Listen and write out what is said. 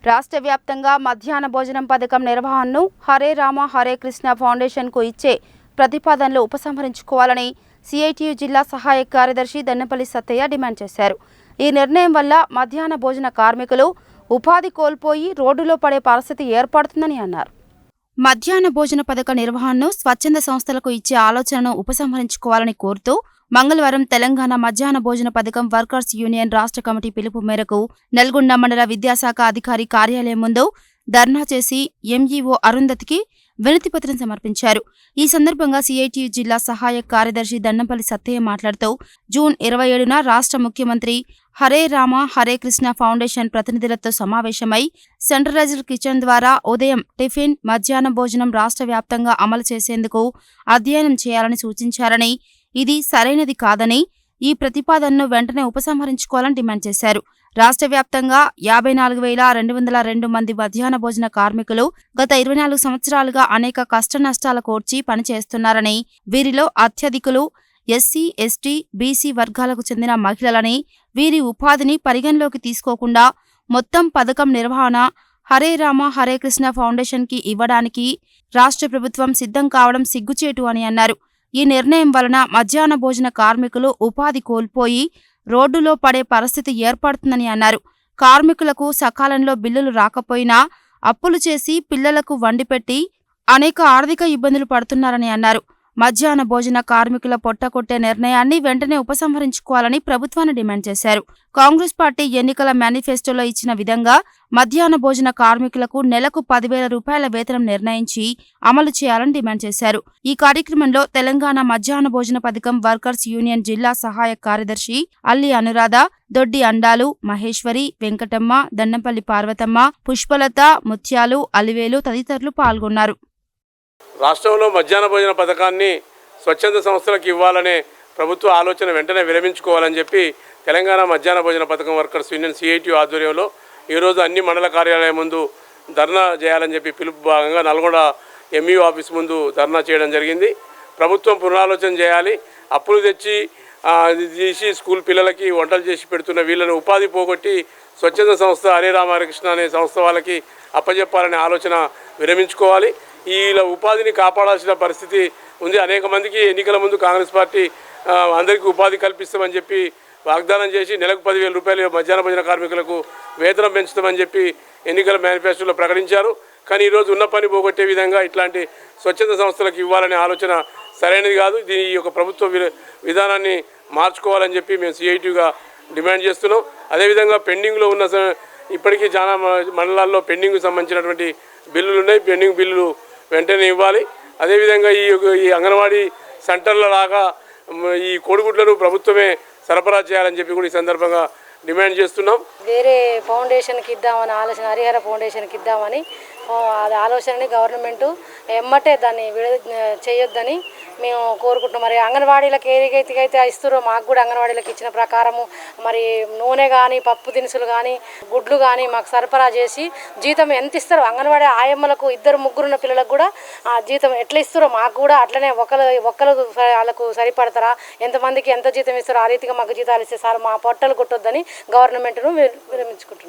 రాష్ట్ర వ్యాప్తంగా మధ్యాహ్న భోజనం పథకం నిర్వహణను హరే రామ హరే కృష్ణ ఫౌండేషన్కు ఇచ్చే ప్రతిపాదనలు ఉపసంహరించుకోవాలని సిఐటియు జిల్లా సహాయ కార్యదర్శి దన్నపల్లి సత్తయ్య డిమాండ్ చేశారు. ఈ నిర్ణయం వల్ల మధ్యాహ్న భోజన కార్మికులు ఉపాధి కోల్పోయి రోడ్డులో పడే పరిస్థితి ఏర్పడుతుందని అన్నారు. మధ్యాహ్న భోజన పథక నిర్వహణను స్వచ్ఛంద సంస్థలకు ఇచ్చే ఆలోచనను ఉపసంహరించుకోవాలని కోరుతూ మంగళవారం తెలంగాణ మధ్యాహ్న భోజన పథకం వర్కర్స్ యూనియన్ రాష్ట్ర కమిటీ పిలుపు మేరకు నల్గొండ మండల విద్యాశాఖ అధికారి కార్యాలయం ముందు ధర్నా చేసి ఎంఈఓ అరుంధతికి వినతిపత్రం సమర్పించారు. ఈ సందర్భంగా సిఐటియు జిల్లా సహాయ కార్యదర్శి దన్నపల్లి సత్తయ్య మాట్లాడుతూ జూన్ 27న రాష్ట్ర ముఖ్యమంత్రి హరే రామ హరే కృష్ణ ఫౌండేషన్ ప్రతినిధులతో సమావేశమై సెంట్రలైజ్డ్ కిచెన్ ద్వారా ఉదయం టిఫిన్, మధ్యాహ్న భోజనం రాష్ట్ర వ్యాప్తంగా అమలు చేసేందుకు అధ్యయనం చేయాలని సూచించారని, ఇది సరైనది కాదని, ఈ ప్రతిపాదనను వెంటనే ఉపసంహరించుకోవాలని డిమాండ్ చేశారు. రాష్ట్ర వ్యాప్తంగా 54,202 మంది మధ్యాహ్న భోజన కార్మికులు గత 24 సంవత్సరాలుగా అనేక కష్టనష్టాల కోర్చి పనిచేస్తున్నారని, వీరిలో అత్యధికులు ఎస్సీ, ఎస్టీ, బీసీ వర్గాలకు చెందిన మహిళలని, వీరి ఉపాధిని పరిగణలోకి తీసుకోకుండా మొత్తం పథకం నిర్వహణ హరే రామ హరే కృష్ణ ఫౌండేషన్కి ఇవ్వడానికి రాష్ట్ర ప్రభుత్వం సిద్ధం కావడం సిగ్గుచేటు అని అన్నారు. ఈ నిర్ణయం వలన మధ్యాహ్న భోజన కార్మికులు ఉపాధి కోల్పోయి రోడ్డులో పడే పరిస్థితి ఏర్పడుతుందని అన్నారు. కార్మికులకు సకాలంలో బిల్లులు రాకపోయినా అప్పులు చేసి పిల్లలకు వండిపెట్టి అనేక ఆర్థిక ఇబ్బందులు పడుతున్నారని అన్నారు. మధ్యాహ్న భోజన కార్మికుల పొట్టకొట్టే నిర్ణయాన్ని వెంటనే ఉపసంహరించుకోవాలని ప్రభుత్వాన్ని డిమాండ్ చేశారు. కాంగ్రెస్ పార్టీ ఎన్నికల మేనిఫెస్టోలో ఇచ్చిన విధంగా మధ్యాహ్న భోజన కార్మికులకు నెలకు 10,000 రూపాయల వేతనం నిర్ణయించి అమలు చేయాలని డిమాండ్ చేశారు. ఈ కార్యక్రమంలో తెలంగాణ మధ్యాహ్న భోజన పథకం వర్కర్స్ యూనియన్ జిల్లా సహాయ కార్యదర్శి అల్లి అనురాధ, దొడ్డి అండాలు, మహేశ్వరి, వెంకటమ్మ, దన్నపల్లి పార్వతమ్మ, పుష్పలత, ముత్యాలు, అలివేలు తదితరులు పాల్గొన్నారు. రాష్ట్రంలో మధ్యాహ్న భోజన పథకాన్ని స్వచ్ఛంద సంస్థలకు ఇవ్వాలనే ప్రభుత్వ ఆలోచన వెంటనే విరమించుకోవాలని చెప్పి తెలంగాణ మధ్యాహ్న భోజన పథకం వర్కర్స్ యూనియన్ సిఐటియు ఆధ్వర్యంలో ఈరోజు అన్ని మండల కార్యాలయం ముందు ధర్నా చేయాలని చెప్పి పిలుపు భాగంగా నల్గొండ ఎంఈఓ ఆఫీస్ ముందు ధర్నా చేయడం జరిగింది. ప్రభుత్వం పునరాలోచన చేయాలి. అప్పులు తెచ్చి తీసి స్కూల్ పిల్లలకి వంటలు చేసి పెడుతున్న వీళ్ళని ఉపాధి పోగొట్టి స్వచ్ఛంద సంస్థ హరే రామ హరే కృష్ణ అనే సంస్థ వాళ్ళకి అప్పజెప్పాలనే ఆలోచన విరమించుకోవాలి. వీళ్ళ ఉపాధిని కాపాడాల్సిన పరిస్థితి ఉంది. అనేక మందికి ఎన్నికల ముందు కాంగ్రెస్ పార్టీ అందరికీ ఉపాధి కల్పిస్తామని చెప్పి వాగ్దానం చేసి నెలకు 10,000 రూపాయలు మధ్యాహ్న భోజన కార్మికులకు వేతనం పెంచుతామని చెప్పి ఎన్నికల మేనిఫెస్టోలో ప్రకటించారు. కానీ ఈరోజు ఉన్న పని పోగొట్టే విధంగా ఇట్లాంటి స్వచ్ఛంద సంస్థలకు ఇవ్వాలనే ఆలోచన సరైనది కాదు. దీని యొక్క ప్రభుత్వ విధానాన్ని మార్చుకోవాలని చెప్పి మేము సిఐటిగా డిమాండ్ చేస్తున్నాం. అదేవిధంగా పెండింగ్లో ఉన్న ఇప్పటికీ చాలా మండలాల్లో పెండింగ్కు సంబంధించినటువంటి బిల్లులు ఉన్నాయి. పెండింగ్ బిల్లులు వెంటనే ఇవ్వాలి. అదేవిధంగా ఈ అంగన్వాడీ సెంటర్ల లాగా ఈ కోడిగుడ్లను ప్రభుత్వమే సరఫరా చేయాలని చెప్పి కూడా ఈ సందర్భంగా డిమాండ్ చేస్తున్నాం. వేరే ఫౌండేషన్కి ఇద్దామని ఆలోచన, హరిహర ఫౌండేషన్కి ఇద్దామని అది ఆలోచనని గవర్నమెంట్ ఎమ్మటే దాన్ని చేయొద్దని మేము కోరుకుంటున్నాం. మరి అంగన్వాడీలకు ఏదైతే ఇస్తారో మాకు కూడా అంగన్వాడీలకు ఇచ్చిన ప్రకారము మరి నూనె కానీ, పప్పు దినుసులు కానీ, గుడ్లు కానీ మాకు సరఫరా చేసి జీతం ఎంత ఇస్తారో అంగన్వాడీ ఆయమ్మలకు 2-3 ఉన్న పిల్లలకు కూడా ఆ జీతం ఎట్లా ఇస్తారో మాకు కూడా అట్లనే ఒక్కరు వాళ్ళకు సరిపడతారా, ఎంతమందికి ఎంత జీతం ఇస్తారో ఆ రీతిగా మాకు జీతాలు ఇస్తే సార్ మా పొట్టలు కొట్టొద్దని గవర్నమెంట్ను విరమించుకుంటున్నాం.